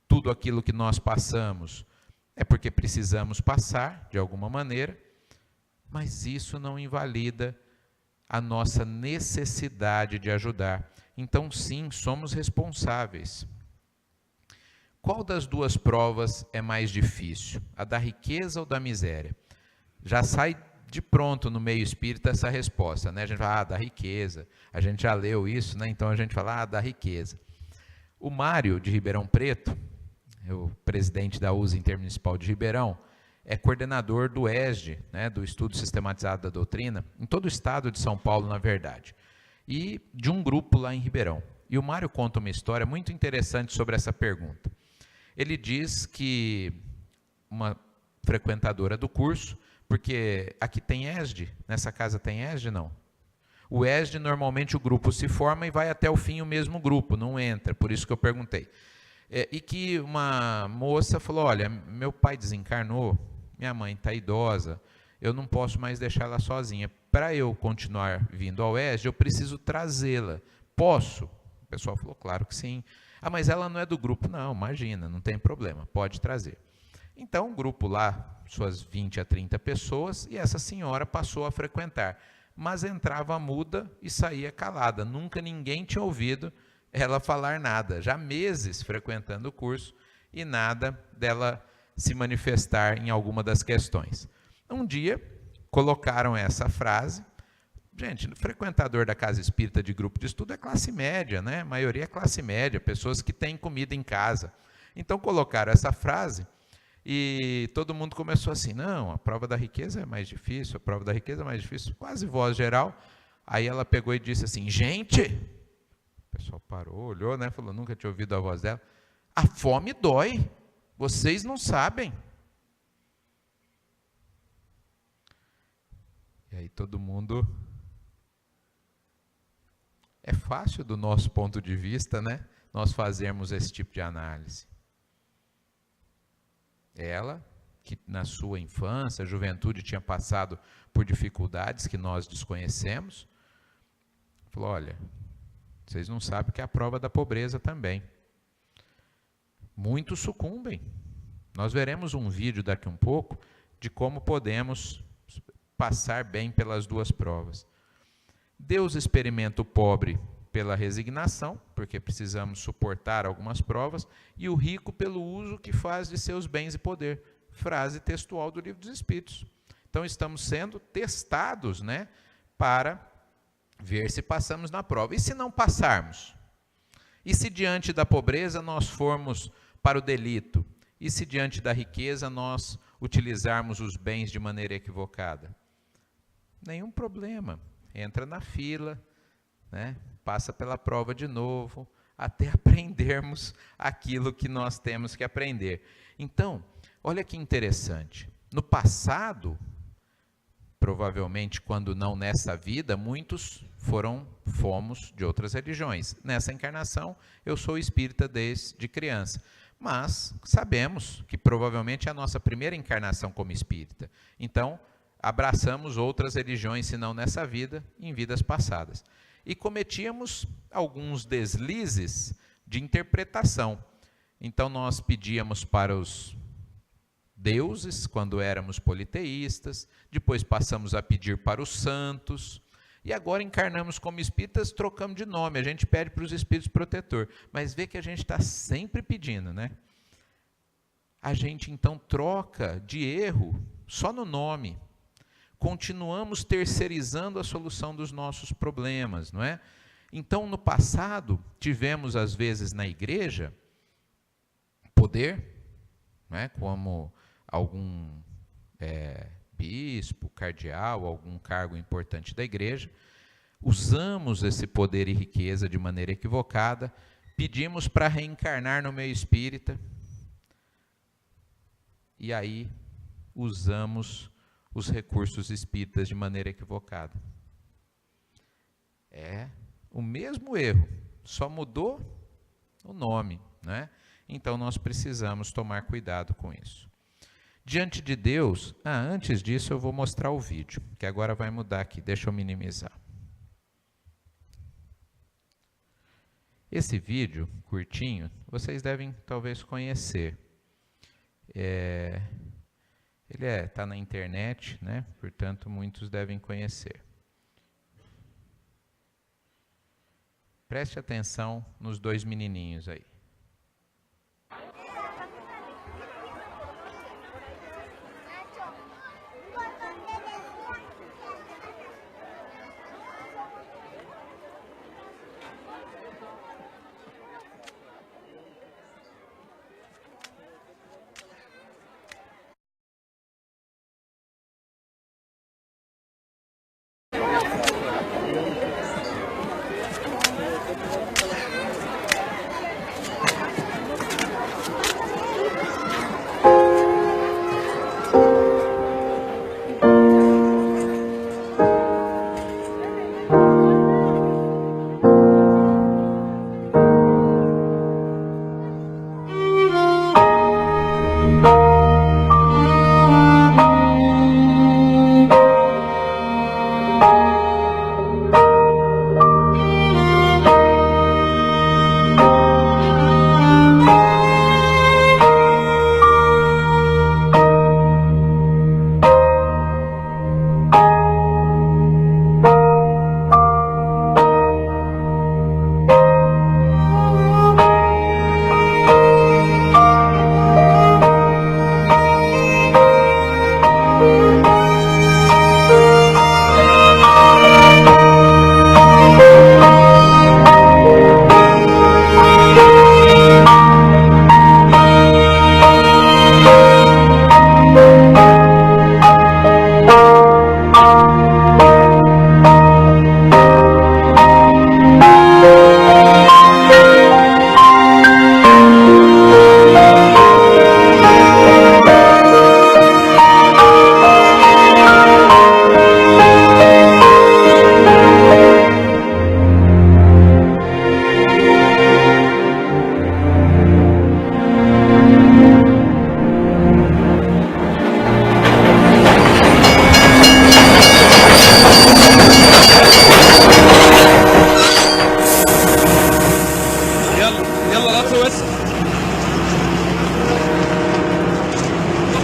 Tudo aquilo que nós passamos é porque precisamos passar de alguma maneira, mas isso não invalida a nossa necessidade de ajudar. Então, sim, somos responsáveis. Qual das duas provas é mais difícil? A da riqueza ou da miséria? Já sai de pronto no meio espírita essa resposta, né? A gente fala, da riqueza. A gente já leu isso, né? Então a gente fala, da riqueza. O Mário, de Ribeirão Preto, o presidente da USA Intermunicipal de Ribeirão, é coordenador do ESD, né, do Estudo Sistematizado da Doutrina, em todo o estado de São Paulo, na verdade, e de um grupo lá em Ribeirão. E o Mário conta uma história muito interessante sobre essa pergunta. Ele diz que uma frequentadora do curso, porque aqui tem ESD, nessa casa tem ESD, não? O ESD, normalmente o grupo se forma e vai até o fim o mesmo grupo, não entra, por isso que eu perguntei. E que uma moça falou, olha, meu pai desencarnou, minha mãe está idosa, eu não posso mais deixar ela sozinha. Para eu continuar vindo ao ESD, eu preciso trazê-la. Posso? O pessoal falou, claro que sim. Ah, mas ela não é do grupo. Não, imagina, não tem problema, pode trazer. Então, o grupo lá, suas 20 a 30 pessoas, e essa senhora passou a frequentar. Mas entrava muda e saía calada. Nunca ninguém tinha ouvido ela falar nada. Já meses frequentando o curso e nada dela se manifestar em alguma das questões. Um dia, colocaram essa frase. Gente, frequentador da casa espírita de grupo de estudo é classe média, né? A maioria é classe média, pessoas que têm comida em casa. Então, colocaram essa frase e todo mundo começou assim, não, a prova da riqueza é mais difícil, a prova da riqueza é mais difícil, quase voz geral. Aí ela pegou e disse assim, gente, o pessoal parou, olhou, né? Falou, nunca tinha ouvido a voz dela. A fome dói, vocês não sabem. E aí todo mundo... É fácil do nosso ponto de vista, né? Nós fazermos esse tipo de análise. Ela, que na sua infância, juventude, tinha passado por dificuldades que nós desconhecemos, falou, olha, vocês não sabem que é a prova da pobreza também. Muitos sucumbem. Nós veremos um vídeo daqui um pouco de como podemos passar bem pelas duas provas. Deus experimenta o pobre pela resignação, porque precisamos suportar algumas provas, e o rico pelo uso que faz de seus bens e poder. Frase textual do Livro dos Espíritos. Então estamos sendo testados, né, para ver se passamos na prova. E se não passarmos? E se diante da pobreza nós formos para o delito? E se diante da riqueza nós utilizarmos os bens de maneira equivocada? Nenhum problema. Entra na fila, né? Passa pela prova de novo, até aprendermos aquilo que nós temos que aprender. Então, olha que interessante. No passado, provavelmente quando não nessa vida, muitos fomos de outras religiões. Nessa encarnação, eu sou espírita desde criança. Mas sabemos que provavelmente é a nossa primeira encarnação como espírita. Então, abraçamos outras religiões, se não nessa vida, em vidas passadas. E cometíamos alguns deslizes de interpretação. Então, nós pedíamos para os deuses, quando éramos politeístas, depois passamos a pedir para os santos, e agora encarnamos como espíritas, trocamos de nome, a gente pede para os espíritos protetores, mas vê que a gente está sempre pedindo, né? A gente então troca de erro só no nome. Continuamos terceirizando a solução dos nossos problemas, não é? Então, no passado, tivemos, às vezes, na igreja, poder, não é? Como algum bispo, cardeal, algum cargo importante da igreja, usamos esse poder e riqueza de maneira equivocada, pedimos para reencarnar no meio espírita, e aí usamos os recursos espíritas de maneira equivocada. É o mesmo erro, só mudou o nome, né? Então nós precisamos tomar cuidado com isso. Diante de Deus, antes disso eu vou mostrar o vídeo, que agora vai mudar aqui, deixa eu minimizar. Esse vídeo, curtinho, vocês devem talvez conhecer. Ele está na internet, né? Portanto, muitos devem conhecer. Preste atenção nos dois menininhos aí.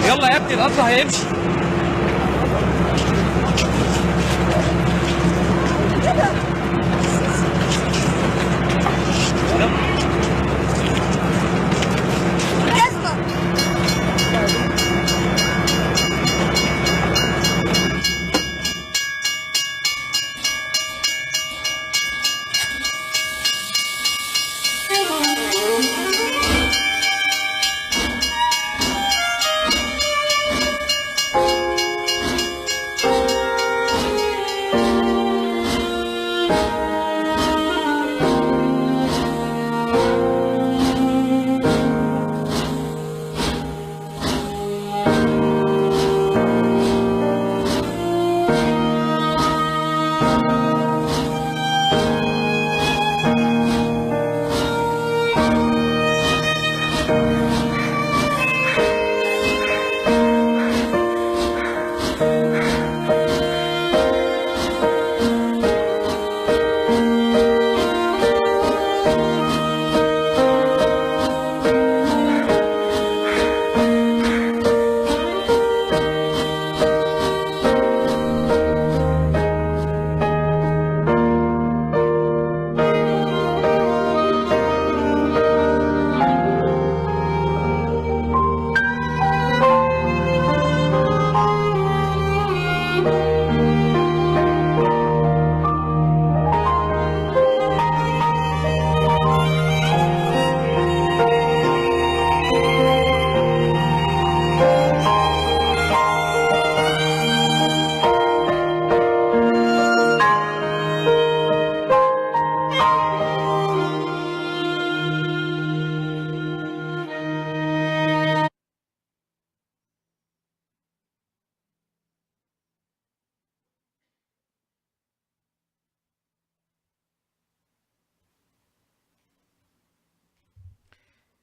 يلا يا ابني القطر هيمشي.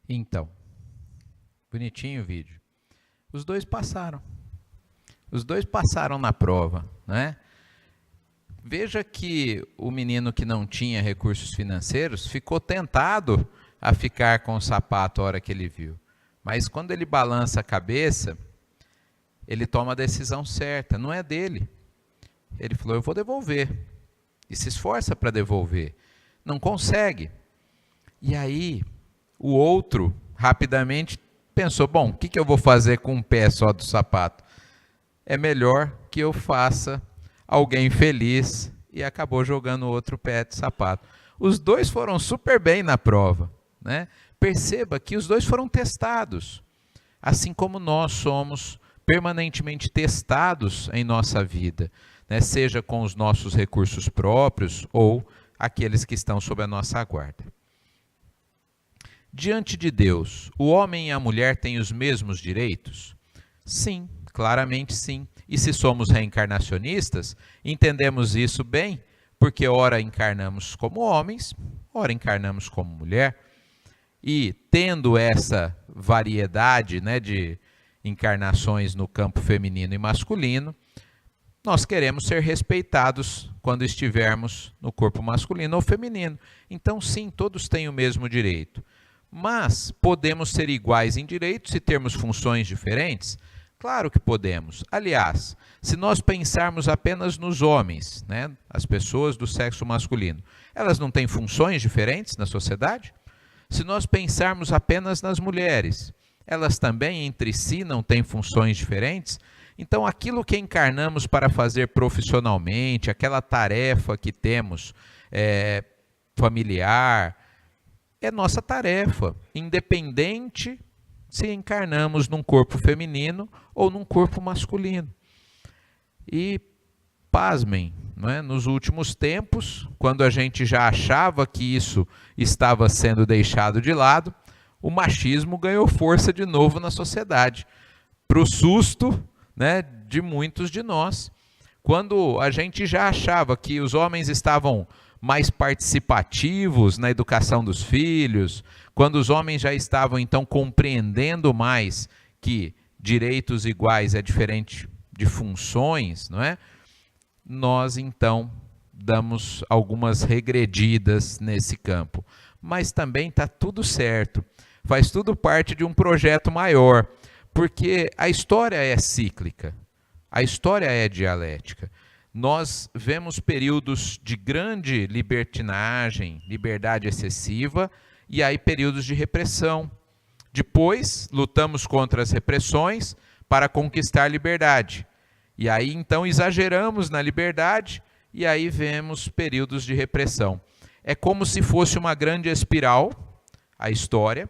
Então, bonitinho o vídeo. Os dois passaram. Os dois passaram na prova, né? Veja que o menino que não tinha recursos financeiros ficou tentado a ficar com o sapato a hora que ele viu. Mas quando ele balança a cabeça, ele toma a decisão certa, não é dele. Ele falou, eu vou devolver. E se esforça para devolver. Não consegue. E aí, o outro, rapidamente, pensou, bom, o que eu vou fazer com um pé só do sapato? É melhor que eu faça alguém feliz, e acabou jogando outro pé de sapato. Os dois foram super bem na prova, né? Perceba que os dois foram testados, assim como nós somos permanentemente testados em nossa vida, né? Seja com os nossos recursos próprios ou aqueles que estão sob a nossa guarda. Diante de Deus, o homem e a mulher têm os mesmos direitos? Sim, claramente sim. E se somos reencarnacionistas, entendemos isso bem, porque ora encarnamos como homens, ora encarnamos como mulher. E tendo essa variedade, né, de encarnações no campo feminino e masculino, nós queremos ser respeitados quando estivermos no corpo masculino ou feminino. Então, sim, todos têm o mesmo direito. Mas podemos ser iguais em direitos se termos funções diferentes? Claro que podemos. Aliás, se nós pensarmos apenas nos homens, né, as pessoas do sexo masculino, elas não têm funções diferentes na sociedade? Se nós pensarmos apenas nas mulheres, elas também entre si não têm funções diferentes? Então, aquilo que encarnamos para fazer profissionalmente, aquela tarefa que temos familiar, é nossa tarefa, independente se encarnamos num corpo feminino ou num corpo masculino. E, pasmem, não é? Nos últimos tempos, quando a gente já achava que isso estava sendo deixado de lado, o machismo ganhou força de novo na sociedade, para o susto, né, de muitos de nós. Quando a gente já achava que os homens estavam mais participativos na educação dos filhos, quando os homens já estavam então compreendendo mais que direitos iguais é diferente de funções, não é? Nós então damos algumas regredidas nesse campo. Mas também está tudo certo, faz tudo parte de um projeto maior, porque a história é cíclica, a história é dialética. Nós vemos períodos de grande libertinagem, liberdade excessiva, e aí períodos de repressão. Depois, lutamos contra as repressões para conquistar a liberdade. E aí, então, exageramos na liberdade, e aí vemos períodos de repressão. É como se fosse uma grande espiral, a história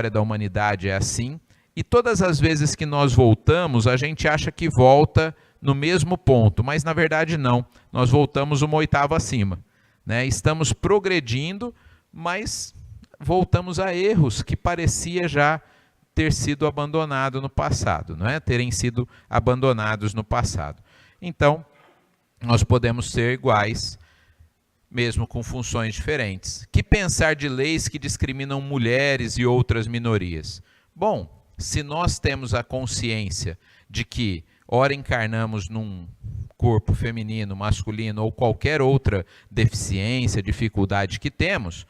da humanidade é assim, e todas as vezes que nós voltamos, a gente acha que volta no mesmo ponto, mas na verdade não, nós voltamos uma oitava acima, né? Estamos progredindo, mas voltamos a erros que parecia já ter sido abandonado no passado, não é? Terem sido abandonados no passado. Então, nós podemos ser iguais, mesmo com funções diferentes. Que pensar de leis que discriminam mulheres e outras minorias? Bom, se nós temos a consciência de que ora encarnamos num corpo feminino, masculino ou qualquer outra deficiência, dificuldade que temos,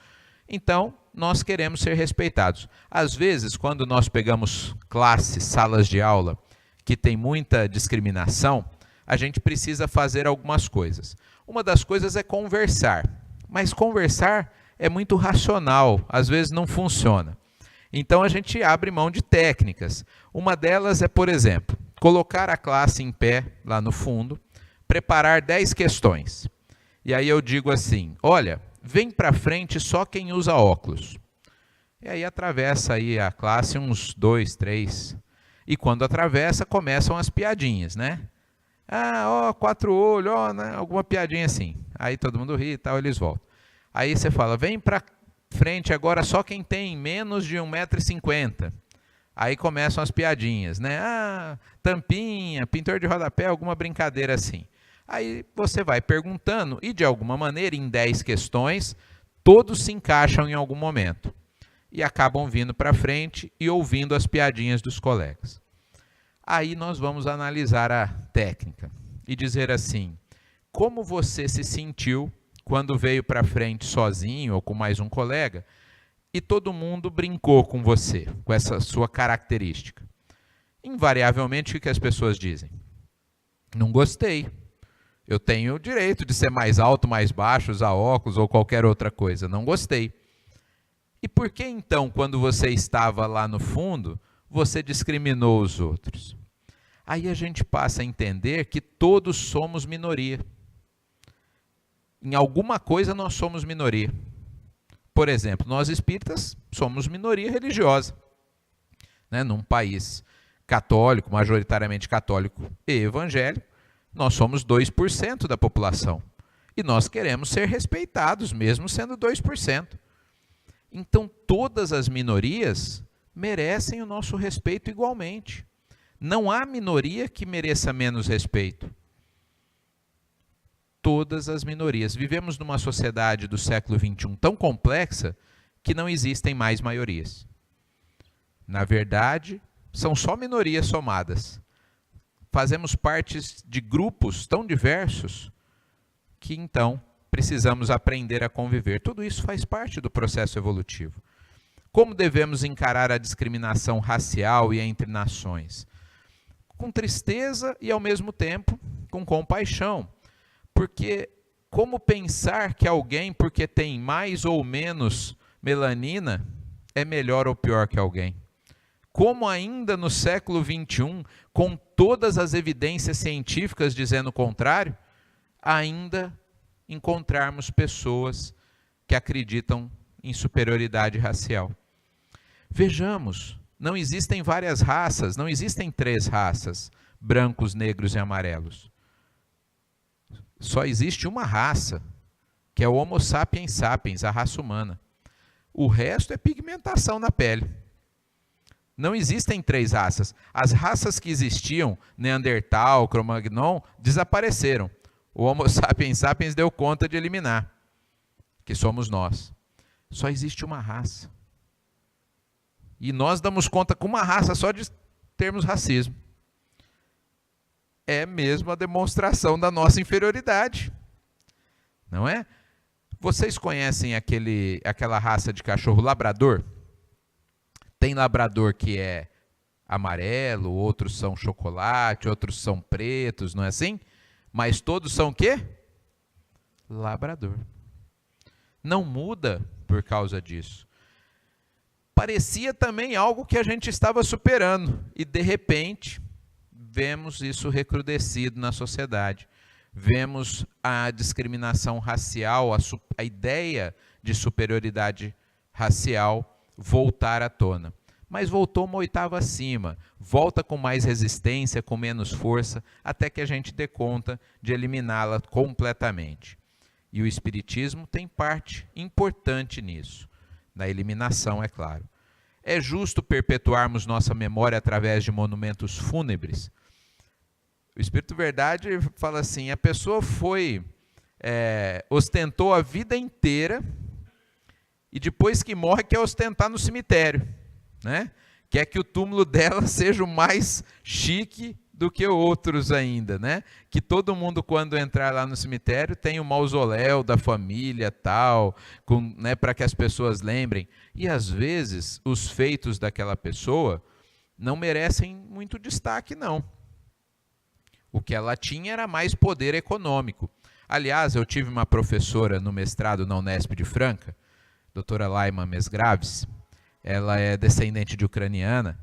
então nós queremos ser respeitados. Às vezes, quando nós pegamos classes, salas de aula, que tem muita discriminação, a gente precisa fazer algumas coisas. Uma das coisas é conversar, mas conversar é muito racional, às vezes não funciona. Então a gente abre mão de técnicas. Uma delas é, por exemplo, colocar a classe em pé lá no fundo, preparar 10 questões. E aí eu digo assim, olha, vem para frente só quem usa óculos. E aí atravessa aí a classe uns 2, 3. E quando atravessa, começam as piadinhas, né? Ah, ó, 4 olhos, ó, né? Alguma piadinha assim. Aí todo mundo ri e tal, eles voltam. Aí você fala, vem para frente agora só quem tem menos de 1,50 m. Aí começam as piadinhas, né? Ah, tampinha, pintor de rodapé, alguma brincadeira assim. Aí você vai perguntando e, de alguma maneira, em 10 questões, todos se encaixam em algum momento. E acabam vindo para frente e ouvindo as piadinhas dos colegas. Aí nós vamos analisar a técnica e dizer assim, como você se sentiu quando veio para frente sozinho ou com mais um colega e todo mundo brincou com você, com essa sua característica. Invariavelmente, o que as pessoas dizem? Não gostei. Eu tenho o direito de ser mais alto, mais baixo, usar óculos ou qualquer outra coisa. Não gostei. E por que então, quando você estava lá no fundo, você discriminou os outros? Aí a gente passa a entender que todos somos minoria. Em alguma coisa nós somos minoria. Por exemplo, nós espíritas somos minoria religiosa. Num país católico, majoritariamente católico e evangélico, nós somos 2% da população. E nós queremos ser respeitados, mesmo sendo 2%. Então, todas as minorias merecem o nosso respeito igualmente. Não há minoria que mereça menos respeito. Todas as minorias. Vivemos numa sociedade do século XXI tão complexa que não existem mais maiorias. Na verdade, são só minorias somadas. Fazemos parte de grupos tão diversos que, então, precisamos aprender a conviver. Tudo isso faz parte do processo evolutivo. Como devemos encarar a discriminação racial e entre nações? Com tristeza e, ao mesmo tempo, com compaixão. Porque como pensar que alguém, porque tem mais ou menos melanina, é melhor ou pior que alguém? Como ainda no século XXI, com todas as evidências científicas dizendo o contrário, ainda encontrarmos pessoas que acreditam em superioridade racial. Vejamos, não existem várias raças, não existem 3 raças, brancos, negros e amarelos. Só existe uma raça, que é o Homo sapiens sapiens, a raça humana. O resto é pigmentação na pele. Não existem 3 raças. As raças que existiam, Neandertal, Cro-Magnon, desapareceram. O Homo sapiens sapiens deu conta de eliminar, que somos nós. Só existe uma raça. E nós damos conta com uma raça só de termos racismo. É mesmo a demonstração da nossa inferioridade. Não é? Vocês conhecem aquela raça de cachorro labrador? Tem labrador que é amarelo, outros são chocolate, outros são pretos, não é assim? Mas todos são o quê? Labrador. Não muda por causa disso. Parecia também algo que a gente estava superando e, de repente, vemos isso recrudescido na sociedade. Vemos a discriminação racial, a ideia de superioridade racial voltar à tona. Mas voltou uma oitava acima, volta com mais resistência, com menos força, até que a gente dê conta de eliminá-la completamente. E o Espiritismo tem parte importante nisso, na eliminação, é claro. É justo perpetuarmos nossa memória através de monumentos fúnebres? O Espírito Verdade fala assim, a pessoa ostentou a vida inteira e depois que morre quer ostentar no cemitério, né? Quer que o túmulo dela seja o mais chique do que outros ainda, né? Que todo mundo, quando entrar lá no cemitério, tenha o mausoléu da família tal, né, para que as pessoas lembrem. E às vezes os feitos daquela pessoa não merecem muito destaque, não. O que ela tinha era mais poder econômico. Aliás, eu tive uma professora no mestrado na Unesp de Franca, doutora Laima Mesgraves. Ela é descendente de ucraniana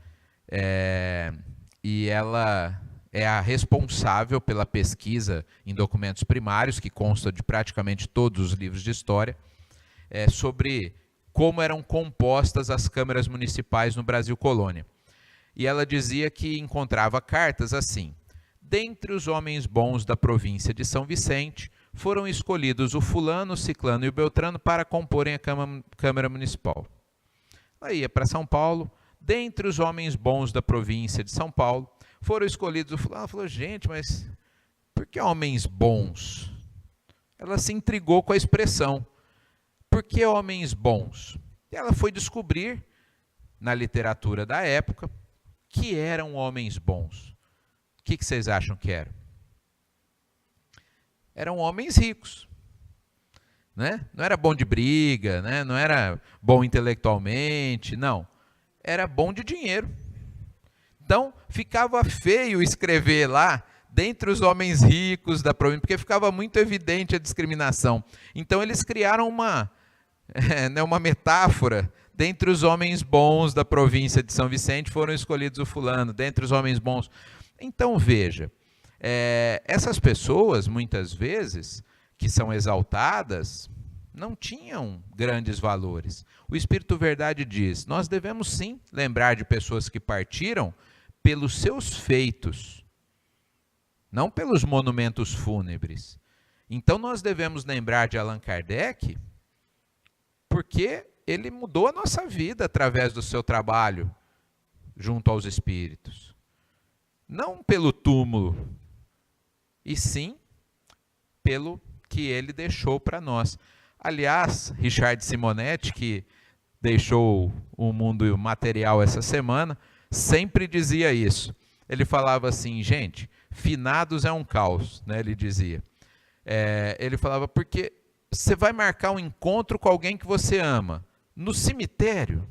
e ela é a responsável pela pesquisa em documentos primários, que consta de praticamente todos os livros de história, sobre como eram compostas as câmaras municipais no Brasil colônia. E ela dizia que encontrava cartas assim: dentre os homens bons da província de São Vicente, foram escolhidos o fulano, o ciclano e o beltrano para comporem a Câmara Municipal. Ela ia para São Paulo, dentre os homens bons da província de São Paulo, foram escolhidos o fulano. Ela falou, gente, mas por que homens bons? Ela se intrigou com a expressão. Por que homens bons? E ela foi descobrir, na literatura da época, que eram homens bons. O que vocês acham que eram? Eram homens ricos. né? Não era bom de briga, né? Não era bom intelectualmente, não. Era bom de dinheiro. Então, ficava feio escrever lá, dentre os homens ricos da província, porque ficava muito evidente a discriminação. Então, eles criaram uma metáfora. Dentre os homens bons da província de São Vicente foram escolhidos o fulano, dentre os homens bons. Então, veja, essas pessoas, muitas vezes, que são exaltadas, não tinham grandes valores. O Espírito Verdade diz, nós devemos sim lembrar de pessoas que partiram pelos seus feitos, não pelos monumentos fúnebres. Então nós devemos lembrar de Allan Kardec, porque ele mudou a nossa vida através do seu trabalho junto aos espíritos. Não pelo túmulo, e sim pelo que ele deixou para nós. Aliás, Richard Simonetti, que deixou o mundo material essa semana, sempre dizia isso. Ele falava assim, gente, finados é um caos, né? Ele dizia. Ele falava, porque você vai marcar um encontro com alguém que você ama no cemitério.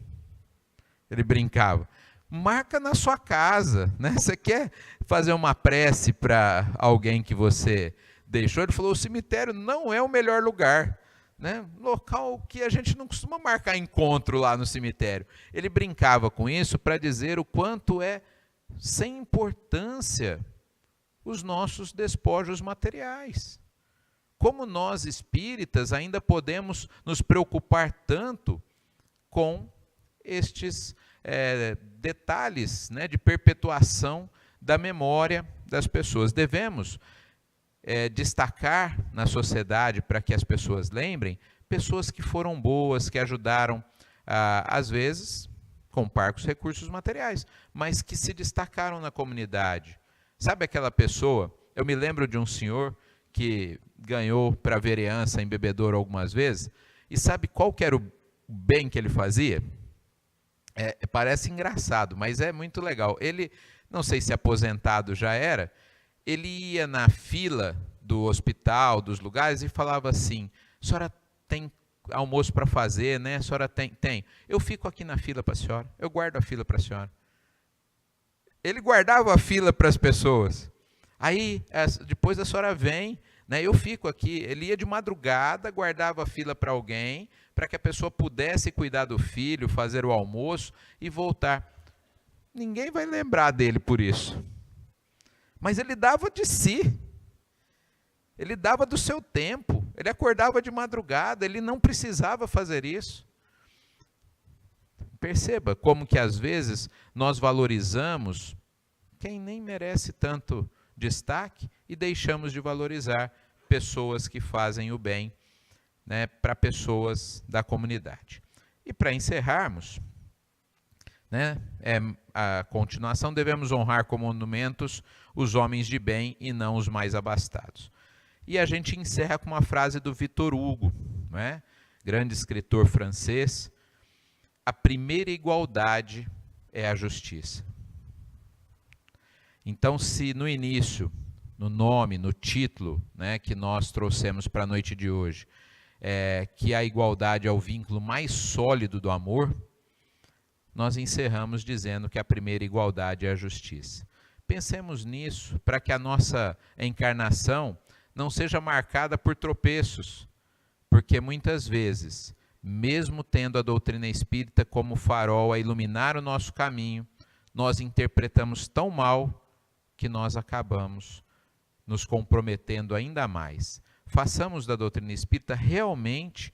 Ele brincava. Marca na sua casa, né? Você quer fazer uma prece para alguém que você deixou? Ele falou, o cemitério não é o melhor lugar, né? Local que a gente não costuma marcar encontro lá no cemitério. Ele brincava com isso para dizer o quanto é sem importância os nossos despojos materiais. Como nós espíritas ainda podemos nos preocupar tanto com estes detalhes, né, de perpetuação da memória das pessoas. Devemos destacar na sociedade, para que as pessoas lembrem, pessoas que foram boas, que ajudaram, às vezes, com parcos recursos materiais, mas que se destacaram na comunidade. Sabe aquela pessoa, eu me lembro de um senhor que ganhou para vereança em Bebedouro algumas vezes, e sabe qual que era o bem que ele fazia? Parece engraçado, mas é muito legal. Ele, não sei se aposentado já era, ele ia na fila do hospital, dos lugares, e falava assim, a senhora tem almoço para fazer, né? A senhora tem? Tem. Eu fico aqui na fila para a senhora, eu guardo a fila para a senhora. Ele guardava a fila para as pessoas. Aí, depois a senhora vem, né? Eu fico aqui. Ele ia de madrugada, guardava a fila para alguém, para que a pessoa pudesse cuidar do filho, fazer o almoço e voltar. Ninguém vai lembrar dele por isso. Mas ele dava de si. Ele dava do seu tempo. Ele acordava de madrugada, ele não precisava fazer isso. Perceba como que às vezes nós valorizamos quem nem merece tanto destaque e deixamos de valorizar pessoas que fazem o bem, né, para pessoas da comunidade. E para encerrarmos, né, a continuação, devemos honrar com monumentos os homens de bem e não os mais abastados. E a gente encerra com uma frase do Victor Hugo, né, grande escritor francês: a primeira igualdade é a justiça. Então, se no início, no nome, no título, né, que nós trouxemos para a noite de hoje, que a igualdade é o vínculo mais sólido do amor, nós encerramos dizendo que a primeira igualdade é a justiça. Pensemos nisso, para que a nossa encarnação não seja marcada por tropeços, porque muitas vezes, mesmo tendo a doutrina espírita como farol a iluminar o nosso caminho, nós interpretamos tão mal que nós acabamos nos comprometendo ainda mais. Façamos da doutrina espírita realmente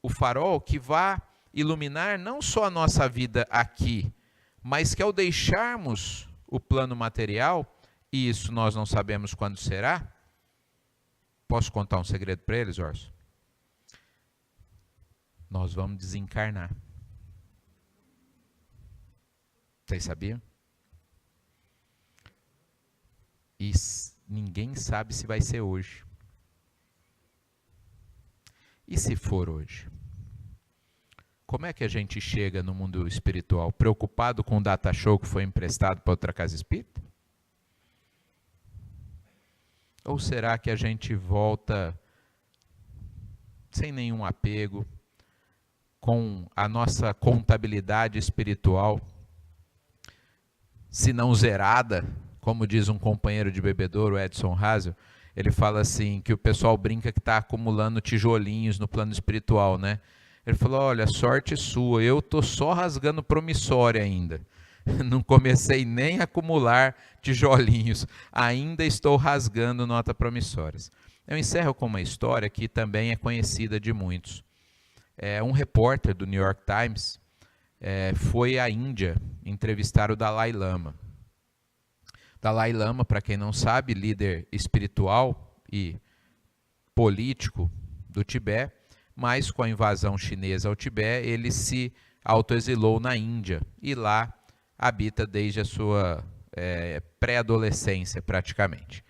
o farol que vá iluminar não só a nossa vida aqui, mas que ao deixarmos o plano material, e isso nós não sabemos quando será. Posso contar um segredo para eles, Orson? Nós vamos desencarnar. Vocês sabiam? E ninguém sabe se vai ser hoje. E se for hoje? Como é que a gente chega no mundo espiritual? Preocupado com o data show que foi emprestado para outra casa espírita? Ou será que a gente volta sem nenhum apego, com a nossa contabilidade espiritual, se não zerada, como diz um companheiro de bebedouro, Edson Hazel, ele fala assim, que o pessoal brinca que está acumulando tijolinhos no plano espiritual, né? Ele falou, olha, sorte sua, eu estou só rasgando promissória ainda. Não comecei nem a acumular tijolinhos, ainda estou rasgando notas promissórias. Eu encerro com uma história que também é conhecida de muitos. Um repórter do New York Times foi à Índia entrevistar o Dalai Lama. Dalai Lama, para quem não sabe, líder espiritual e político do Tibete, mas com a invasão chinesa ao Tibete, ele se autoexilou na Índia e lá habita desde a sua pré-adolescência, praticamente.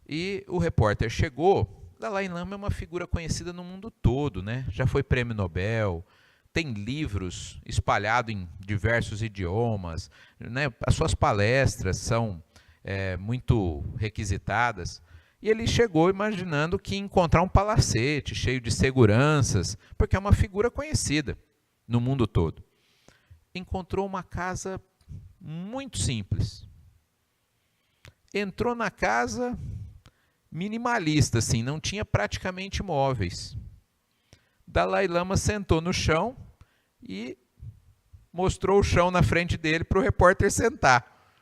E o repórter chegou, Dalai Lama é uma figura conhecida no mundo todo, né? Já foi prêmio Nobel, tem livros espalhados em diversos idiomas, né? As suas palestras são muito requisitadas. E ele chegou imaginando que ia encontrar um palacete cheio de seguranças, porque é uma figura conhecida no mundo todo. Encontrou uma casa muito simples. Entrou na casa minimalista, assim, não tinha praticamente móveis. Dalai Lama sentou no chão e mostrou o chão na frente dele para o repórter sentar.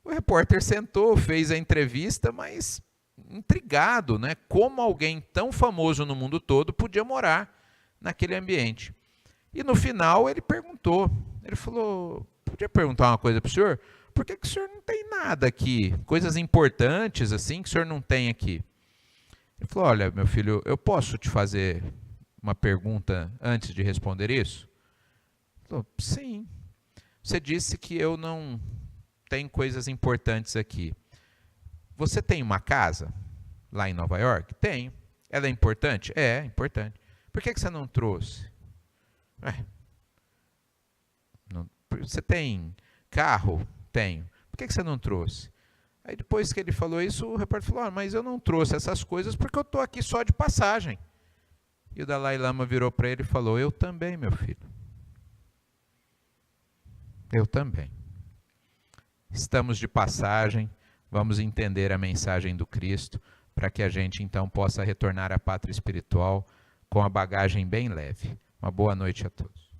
O repórter sentou, fez a entrevista, mas intrigado, né? Como alguém tão famoso no mundo todo podia morar naquele ambiente. E no final ele perguntou, ele falou, podia perguntar uma coisa para o senhor? Por que o senhor não tem nada aqui? Coisas importantes assim que o senhor não tem aqui? Ele falou, olha, meu filho, eu posso te fazer uma pergunta antes de responder isso? Ele falou, sim. Você disse que eu não tenho coisas importantes aqui. Você tem uma casa lá em Nova York? Tenho. Ela é importante? É importante. Por que você não trouxe? Você tem carro? Tenho. Por que você não trouxe? Aí depois que ele falou isso, o repórter falou, mas eu não trouxe essas coisas porque eu estou aqui só de passagem. E o Dalai Lama virou para ele e falou, eu também, meu filho. Eu também. Estamos de passagem, vamos entender a mensagem do Cristo, para que a gente então possa retornar à pátria espiritual com a bagagem bem leve. Uma boa noite a todos.